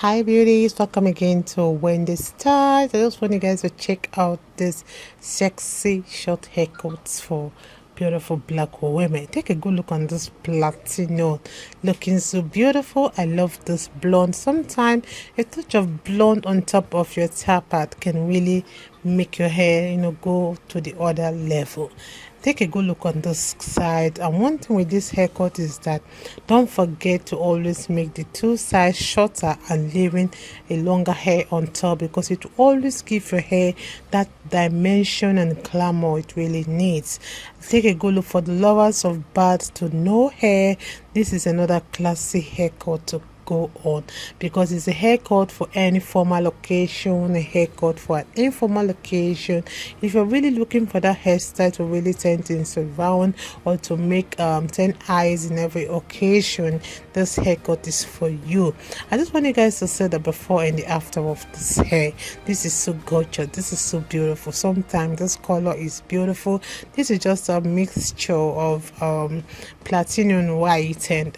Hi beauties, welcome again to Wendy Styles. I just want you guys to check out this sexy short haircuts for beautiful black women. Take a good look on this platinum, looking so beautiful. I love this blonde. Sometimes a touch of blonde on top of your top part can really make your hair go to the other level. Take a good look on this side, and one thing with this haircut is that don't forget to always make the two sides shorter and leaving a longer hair on top, because it will always give your hair that dimension and glamour it really needs. Take a good look for the lovers of bad to no hair. This is another classic haircut to go on, because it's a haircut for any formal occasion, a haircut for an informal occasion. If you're really looking for that hairstyle to really turn things around or to make 10 eyes in every occasion, this haircut is for you. I just want you guys to see the before and the after of this hair. This is so gorgeous, this is so beautiful. Sometimes this color is beautiful. This is just a mixture of platinum white and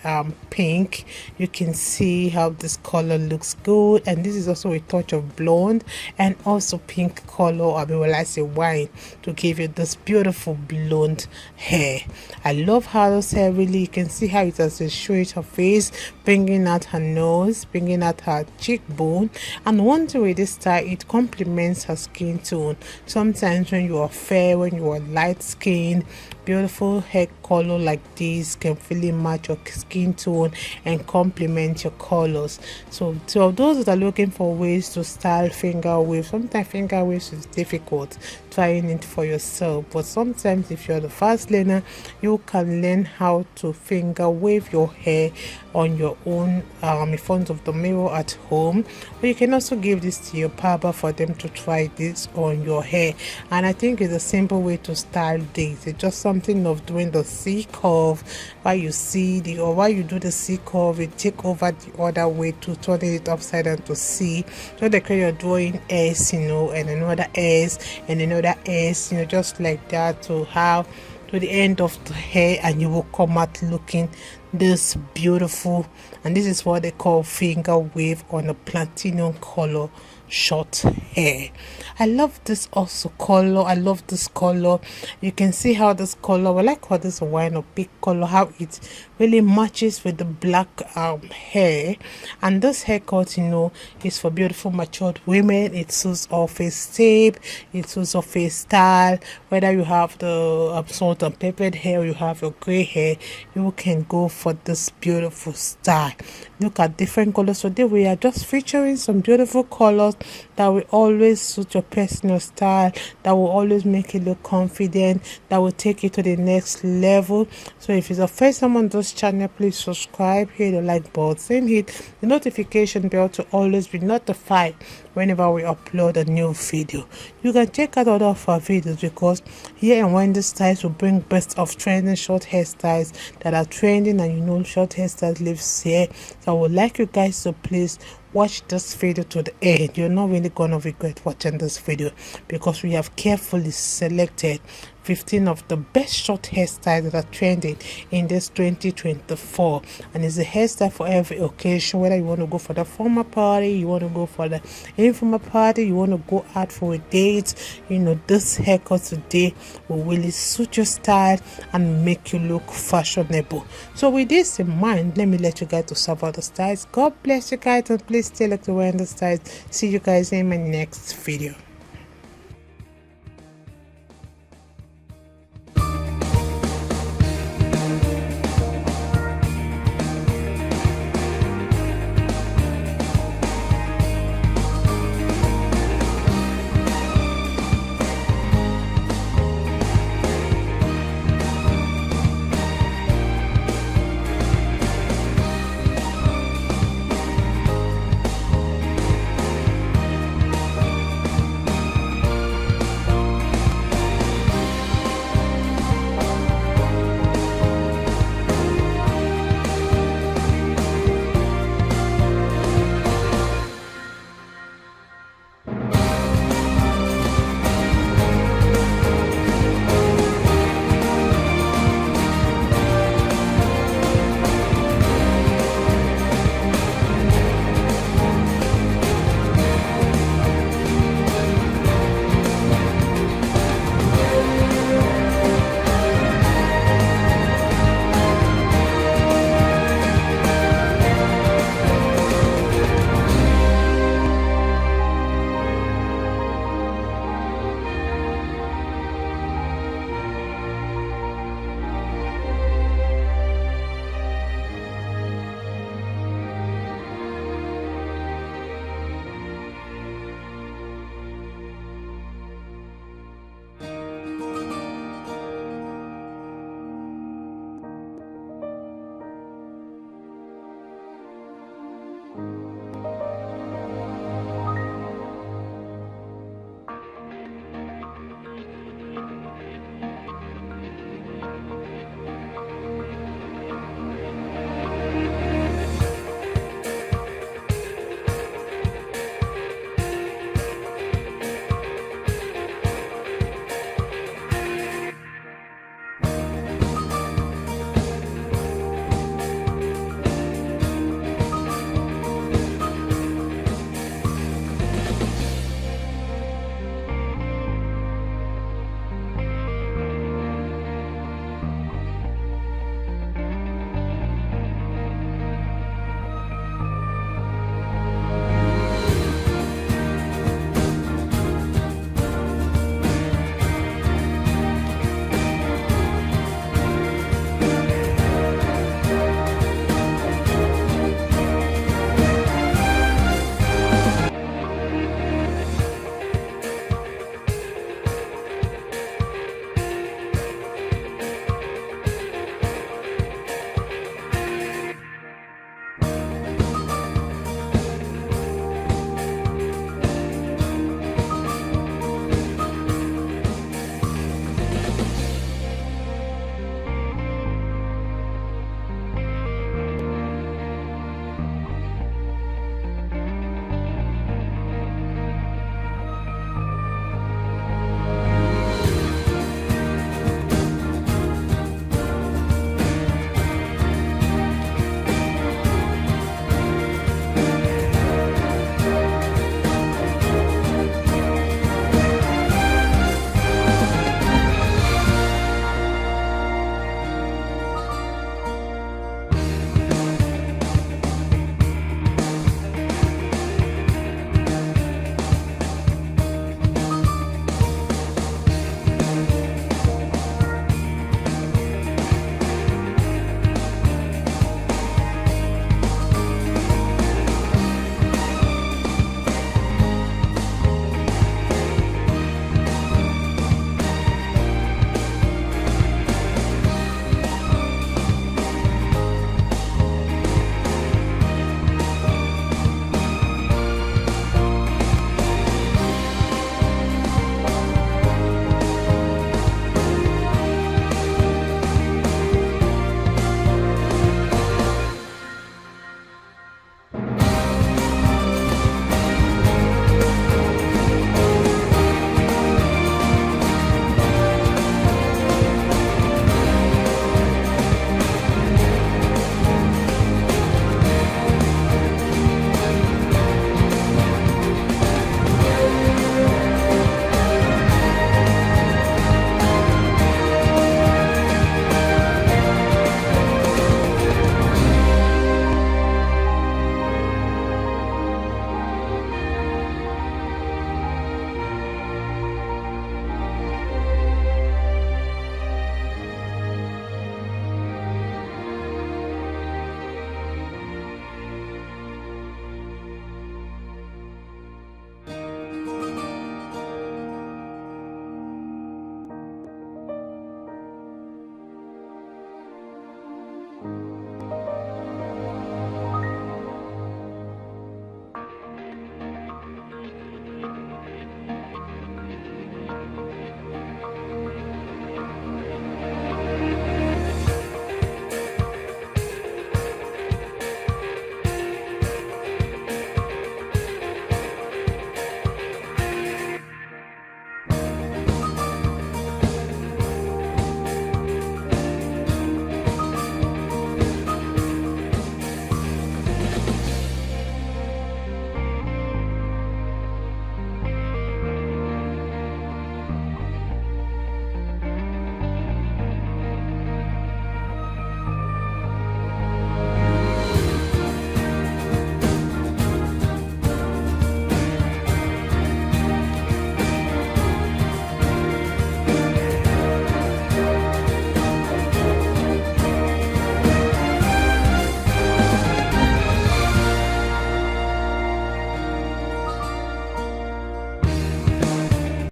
pink. You can see how this color looks good, and this is also a touch of blonde and also pink color, or will I say wine, to give you this beautiful blonde hair. I love how this hair really, you can see how it has showed her face, bringing out her nose, bringing out her cheekbone. And one thing with this style, it complements her skin tone. Sometimes when you are fair, when you are light skinned, beautiful hair color like this can really match your skin tone and complement your colors. So those that are looking for ways to style finger waves, sometimes finger waves is difficult trying it for yourself, but sometimes if you're the fast learner, you can learn how to finger wave your hair on your own in front of the mirror at home, or you can also give this to your barber for them to try this on your hair. And I think it's a simple way to style this. It's just something of doing the C curve, while you do the C curve, you take over the other way to turn it upside down to C. So the way you're drawing S, and another S and another S, just like that, to have to the end of the hair, and you will come out looking this beautiful. And this is what they call finger wave on a platinum color short hair. I love this also color. I love this color. You can see how this color, I like how this wine or pink color, how it really matches with the black hair. And this haircut, is for beautiful matured women. It suits all face shape, it suits all face style. Whether you have the salt and peppered hair or you have your gray hair, you can go for this beautiful style. Look at different colors. So today we are just featuring some beautiful colors that will always suit your personal style, that will always make you look confident, that will take you to the next level. So if it's the first time on this channel, please subscribe, hit the like button, hit the notification bell to always be notified whenever we upload a new video. You can check out all of our videos, because here in Wendy Styles will bring best of trending short hairstyles that are trending, and short hairstyles lives here. So I would like you guys to please watch this video to the end. You're not really gonna regret watching this video, because we have carefully selected 15 of the best short hairstyles that are trending in this 2024, and it's a hairstyle for every occasion. Whether you want to go for the formal party, you want to go for the informal party, you want to go out for a date, this haircut today will really suit your style and make you look fashionable. So with this in mind, let me let you guys to serve out the styles. God bless you guys, and please stay like to wear the styles. See you guys in my next video.